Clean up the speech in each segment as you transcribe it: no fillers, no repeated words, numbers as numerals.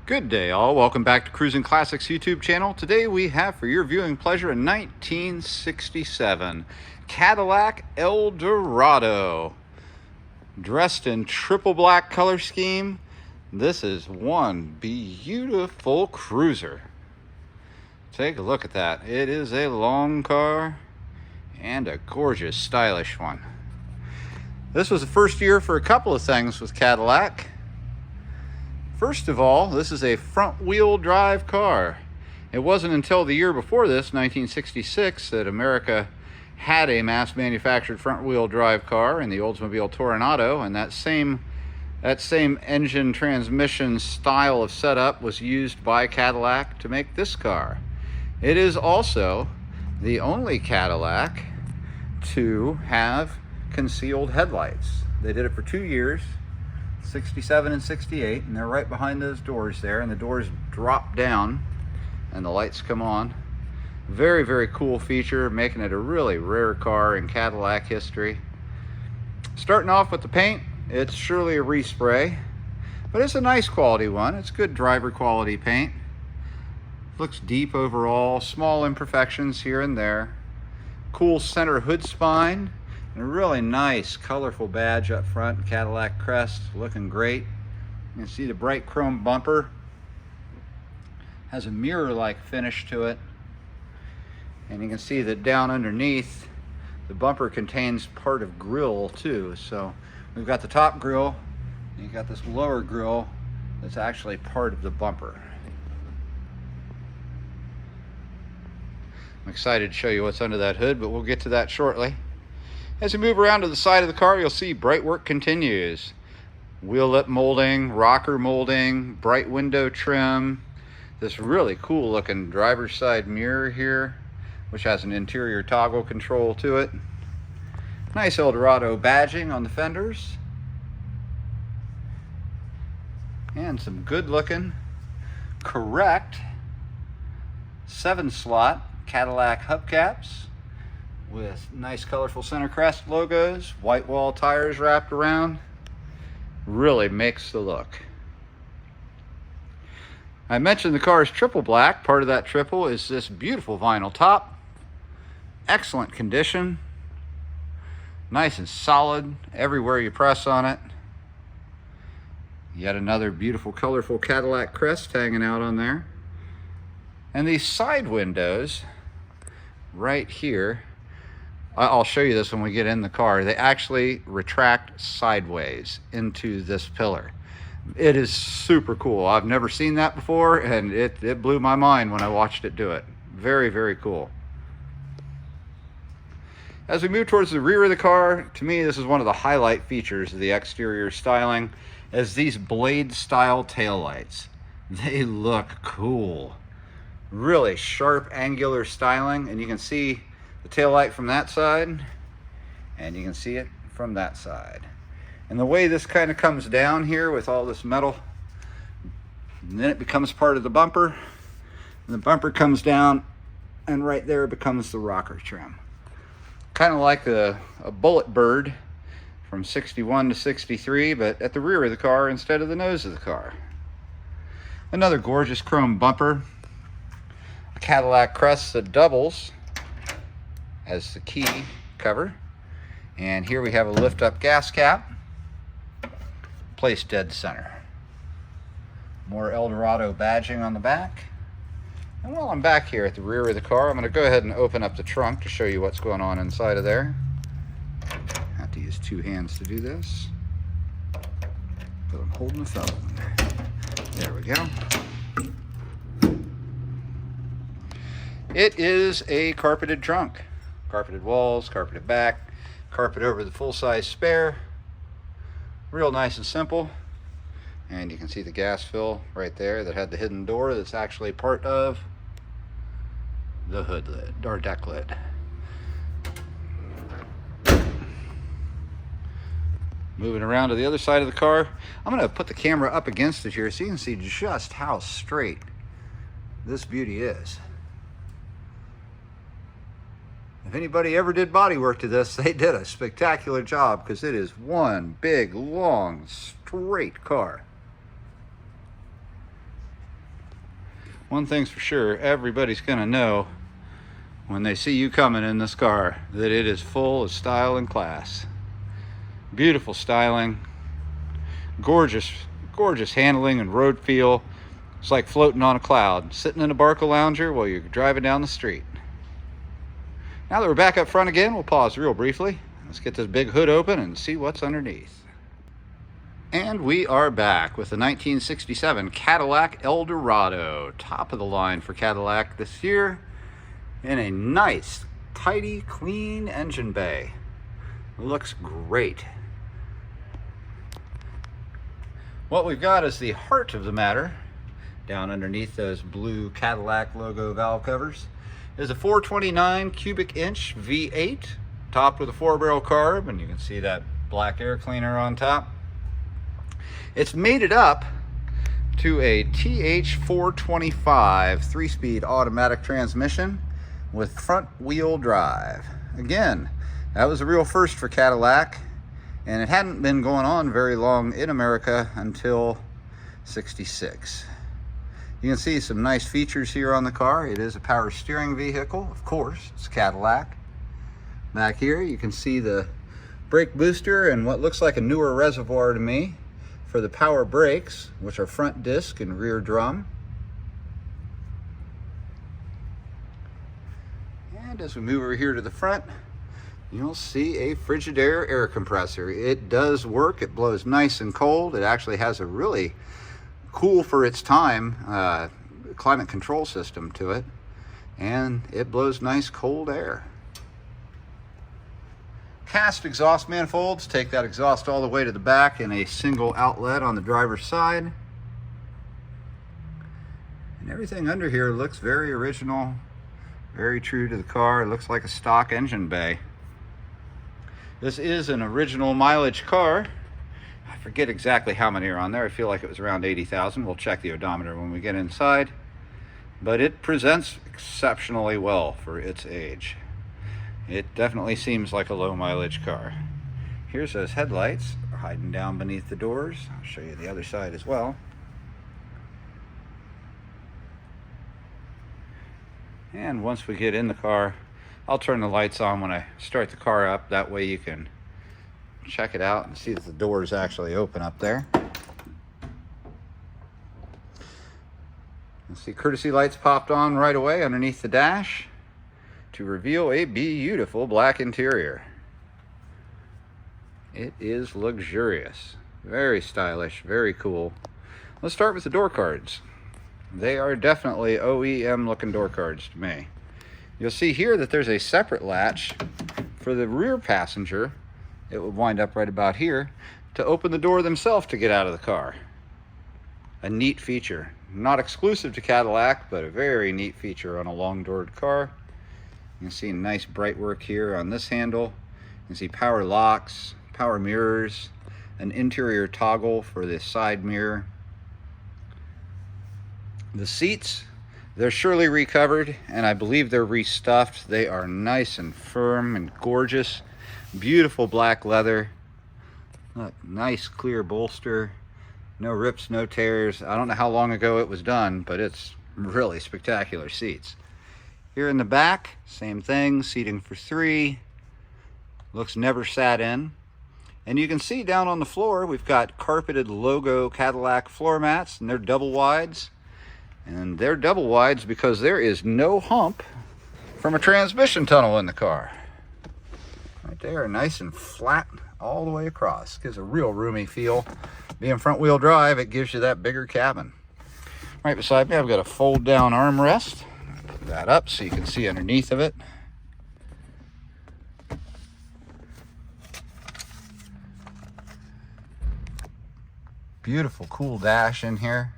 Good day, all. Welcome back to Cruisin' Classics YouTube channel. Today we have for your viewing pleasure a 1967 Cadillac Eldorado. Dressed in triple black color scheme, this is one beautiful cruiser. Take a look at that. It is a long car and a gorgeous, stylish one. This was the first year for a couple of things with Cadillac. First of all, this is a front-wheel drive car. It wasn't until the year before this, 1966, that America had a mass-manufactured front-wheel drive car in the Oldsmobile Toronado, and that same engine transmission style of setup was used by Cadillac to make this car. It is also the only Cadillac to have concealed headlights. They did it for 2 years. 67 and 68, and they're right behind those doors there, and the doors drop down and the lights come on. Very, very cool feature, making it a really rare car in Cadillac history. Starting off with the paint, it's surely a respray, but it's a nice quality one. It's good driver quality paint. Looks deep overall, small imperfections here and there. Cool center hood spine. And a really nice, colorful badge up front, Cadillac crest, looking great. You can see the bright chrome bumper. Has a mirror-like finish to it. And you can see that down underneath, the bumper contains part of grille too. So we've got the top grille, and you've got this lower grille that's actually part of the bumper. I'm excited to show you what's under that hood, but we'll get to that shortly. As you move around to the side of the car, you'll see bright work continues. Wheel lip molding, rocker molding, bright window trim. This really cool looking driver's side mirror here, which has an interior toggle control to it. Nice Eldorado badging on the fenders. And some good looking, correct 7-slot Cadillac hubcaps, with nice colorful center crest logos, white wall tires wrapped around. Really makes the look. I mentioned the car is triple black. Part of that triple is this beautiful vinyl top. Excellent condition. Nice and solid everywhere you press on it. Yet another beautiful colorful Cadillac crest hanging out on there. And these side windows right here, I'll show you this when we get in the car. They actually retract sideways into this pillar. It is super cool. I've never seen that before, and it blew my mind when I watched it do it. Very, very cool. As we move towards the rear of the car, to me this is one of the highlight features of the exterior styling, is these blade style taillights. They look cool. Really sharp angular styling, and you can see the tail light from that side, and you can see it from that side. And the way this kind of comes down here with all this metal, and then it becomes part of the bumper, and the bumper comes down, and right there becomes the rocker trim. Kind of like a bullet bird from 61 to 63, but at the rear of the car instead of the nose of the car. Another gorgeous chrome bumper, a Cadillac crest that doubles as the key cover, and here we have a lift up gas cap placed dead center. More Eldorado badging on the back. And while I'm back here at the rear of the car, I'm going to go ahead and open up the trunk to show you what's going on inside of there. I have to use 2 hands to do this, but I'm holding the phone. There we go. It is a carpeted trunk. Carpeted walls, carpeted back, carpet over the full-size spare. Real nice and simple. And you can see the gas fill right there that had the hidden door that's actually part of the hood lid, or deck lid. Moving around to the other side of the car, I'm going to put the camera up against it here so you can see just how straight this beauty is. If anybody ever did body work to this, they did a spectacular job, because it is one big, long, straight car. One thing's for sure, everybody's gonna know when they see you coming in this car that it is full of style and class. Beautiful styling, gorgeous handling and road feel. It's like floating on a cloud, sitting in a Barca Lounger while you're driving down the street. Now that we're back up front again, we'll pause real briefly. Let's get this big hood open and see what's underneath. And we are back with the 1967 Cadillac Eldorado. Top of the line for Cadillac this year, in a nice, tidy, clean engine bay. Looks great. What we've got is the heart of the matter. Down underneath those blue Cadillac logo valve covers is a 429 cubic inch V8, topped with a 4-barrel carb, and you can see that black air cleaner on top. It's mated up to a TH425 3-speed automatic transmission with front wheel drive. Again, that was a real first for Cadillac, and it hadn't been going on very long in America until '66. You can see some nice features here on the car. It is a power steering vehicle, of course, it's Cadillac. Back here you can see the brake booster and what looks like a newer reservoir to me for the power brakes, which are front disc and rear drum. And as we move over here to the front, you'll see a Frigidaire air compressor. It does work, it blows nice and cold. It actually has a really cool for its time climate control system to it, and it blows nice cold air. Cast exhaust manifolds take that exhaust all the way to the back in a single outlet on the driver's side, and everything under here looks very original, very true to the car. It looks like a stock engine bay. This is an original mileage car. I forget exactly how many are on there. I feel like it was around 80,000. We'll check the odometer when we get inside. But it presents exceptionally well for its age. It definitely seems like a low mileage car. Here's those headlights hiding down beneath the doors. I'll show you the other side as well. And once we get in the car, I'll turn the lights on when I start the car up. That way you can check it out and see that the doors actually open up there. You see courtesy lights popped on right away underneath the dash to reveal a beautiful black interior. It is luxurious, very stylish, very cool. Let's start with the door cards. They are definitely OEM looking door cards to me. You'll see here that there's a separate latch for the rear passenger. It would wind up right about here to open the door themselves to get out of the car. A neat feature. Not exclusive to Cadillac, but a very neat feature on a long-doored car. You can see nice bright work here on this handle. You can see power locks, power mirrors, an interior toggle for the side mirror. The seats, they're surely recovered, and I believe they're restuffed. They are nice and firm and gorgeous. Beautiful black leather. Look, nice clear bolster. No rips, no tears. I don't know how long ago it was done, but it's really spectacular seats. Here in the back, same thing, seating for 3. Looks never sat in. And you can see down on the floor, we've got carpeted logo Cadillac floor mats, and they're double wides. And they're double wides because there is no hump from a transmission tunnel in the car. Right there, nice and flat all the way across. Gives a real roomy feel. Being front wheel drive, it gives you that bigger cabin. Right beside me, I've got a fold down armrest. Put that up so you can see underneath of it. Beautiful, cool dash in here.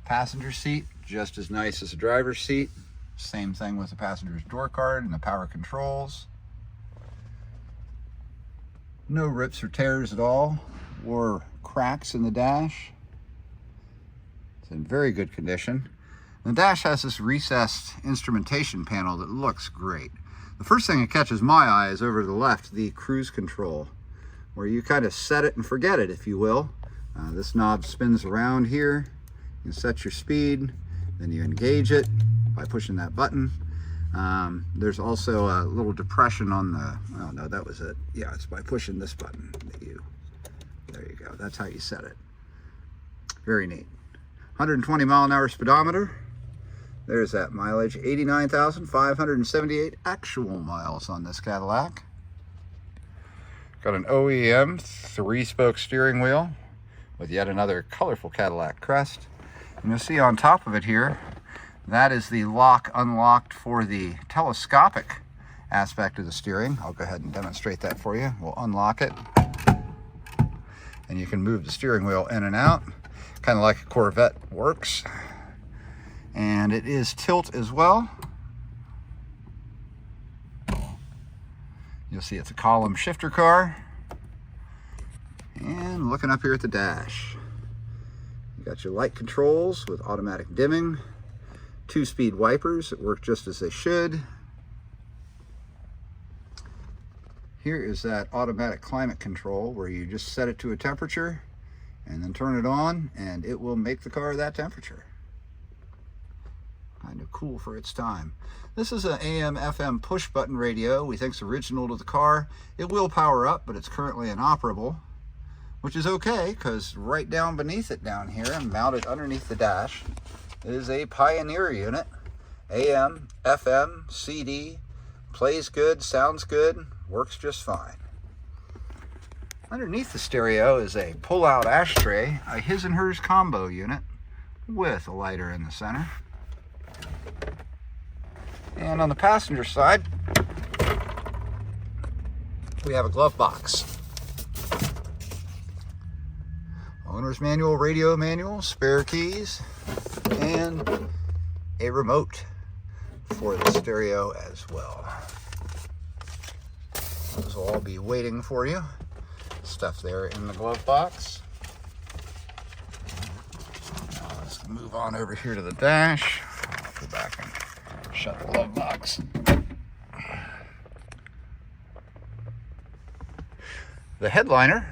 Passenger seat, just as nice as the driver's seat. Same thing with the passenger's door card and the power controls. No rips or tears at all, or cracks in the dash. It's in very good condition. The dash has this recessed instrumentation panel that looks great. The first thing that catches my eye is over to the left, the cruise control, where you kind of set it and forget it, if you will. This knob spins around here. You can set your speed, then you engage it by pushing that button. There's also a little depression on the, oh no, that was it. Yeah, it's by pushing this button that there you go. That's how you set it. Very neat. 120 mile an hour speedometer. There's that mileage. 89,578 actual miles on this Cadillac. Got an OEM 3-spoke steering wheel with yet another colorful Cadillac crest. And you'll see on top of it here, that is the lock unlocked for the telescopic aspect of the steering. I'll go ahead and demonstrate that for you. We'll unlock it. And you can move the steering wheel in and out, kind of like a Corvette works. And it is tilt as well. You'll see it's a column shifter car. And looking up here at the dash, you got your light controls with automatic dimming, 2-speed wipers that work just as they should. Here is that automatic climate control where you just set it to a temperature and then turn it on and it will make the car that temperature. Kind of cool for its time. This is an AM/FM push button radio. We think it's original to the car. It will power up, but it's currently inoperable, which is okay because right down beneath it down here and mounted underneath the dash is a Pioneer unit. AM, FM, CD, plays good, sounds good, works just fine. Underneath the stereo is a pull-out ashtray, a his and hers combo unit with a lighter in the center. And on the passenger side, we have a glove box. Owner's manual, radio manual, spare keys, and a remote for the stereo as well. Those will all be waiting for you. Stuff there in the glove box. Now let's move on over here to the dash. I'll go back and shut the glove box. The headliner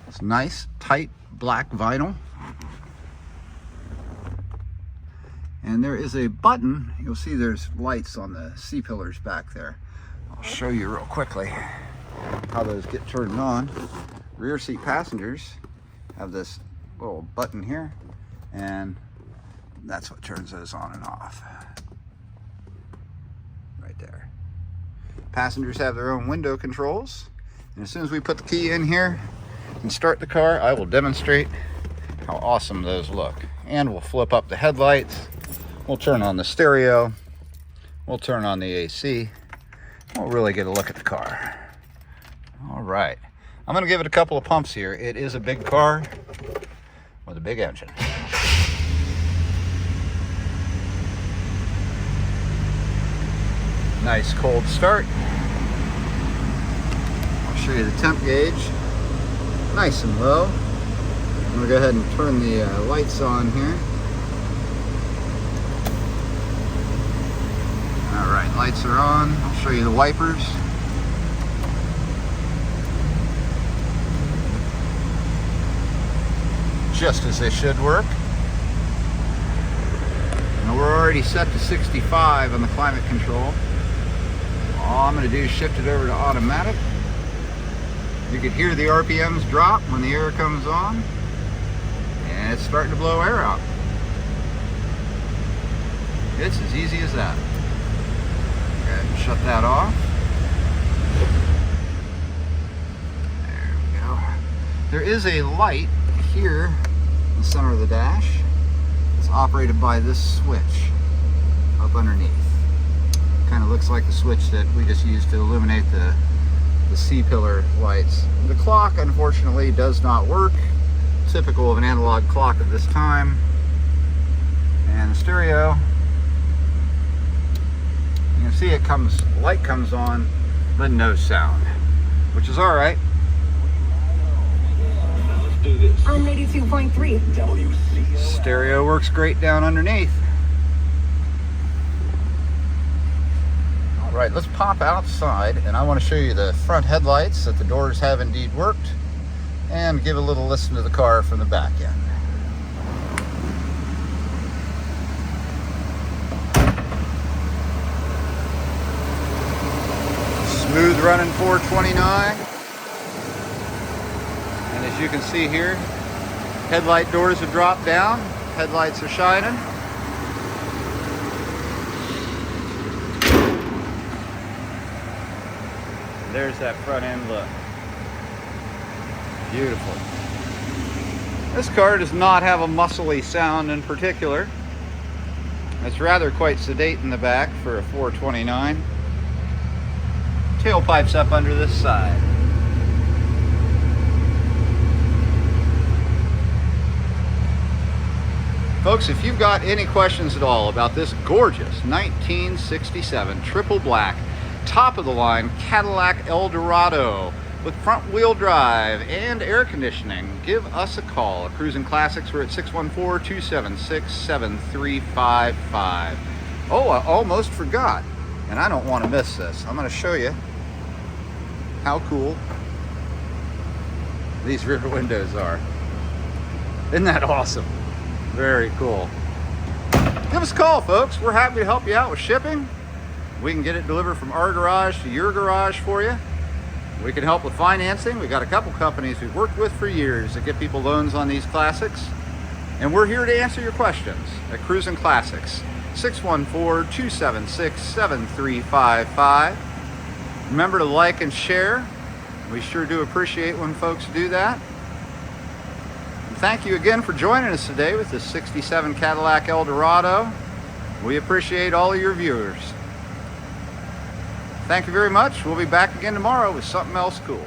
is nice, tight black vinyl. And there is a button. You'll see there's lights on the C-pillars back there. I'll show you real quickly how those get turned on. Rear seat passengers have this little button here, and that's what turns those on and off. Right there. Passengers have their own window controls, and as soon as we put the key in here and start the car, I will demonstrate how awesome those look. And we'll flip up the headlights, we'll turn on the stereo, we'll turn on the AC, we'll really get a look at the car. All right, I'm gonna give it a couple of pumps here. It is a big car with a big engine. Nice cold start. I'll show you the temp gauge. Nice and low. I'm gonna go ahead and turn the lights on here. All right, lights are on. I'll show you the wipers. Just as they should work. Now we're already set to 65 on the climate control. All I'm going to do is shift it over to automatic. You can hear the RPMs drop when the air comes on, and it's starting to blow air out. It's as easy as that. Go ahead and shut that off. There we go. There is a light here in the center of the dash. It's operated by this switch up underneath. Kind of looks like the switch that we just used to illuminate the C-pillar lights. The clock, unfortunately, does not work. Typical of an analog clock of this time. And the stereo, you can see it comes, light comes on, but no sound, which is all right. On 82.3 WC. Stereo works great down underneath. All right, let's pop outside, and I want to show you the front headlights that the doors have indeed worked. and give a little listen to the car from the back end. Smooth running 429. And as you can see here, headlight doors have dropped down. Headlights are shining. And there's that front end look. Beautiful. This car does not have a muscly sound in particular. It's rather quite sedate in the back for a 429. Tailpipes up under this side. Folks, if you've got any questions at all about this gorgeous 1967 triple black, top of the line Cadillac Eldorado with front wheel drive and air conditioning, give us a call. At Cruisin Classics, we're at 614-276-7355. Oh, I almost forgot, and I don't want to miss this. I'm going to show you how cool these rear windows are. Isn't that awesome? Very cool. Give us a call, folks. We're happy to help you out with shipping. We can get it delivered from our garage to your garage for you. We can help with financing. We've got a couple companies we've worked with for years that get people loans on these classics. And we're here to answer your questions at Cruisin Classics, 614-276-7355. Remember to like and share. We sure do appreciate when folks do that. And thank you again for joining us today with this 67 Cadillac Eldorado. We appreciate all of your viewers. Thank you very much. We'll be back again tomorrow with something else cool.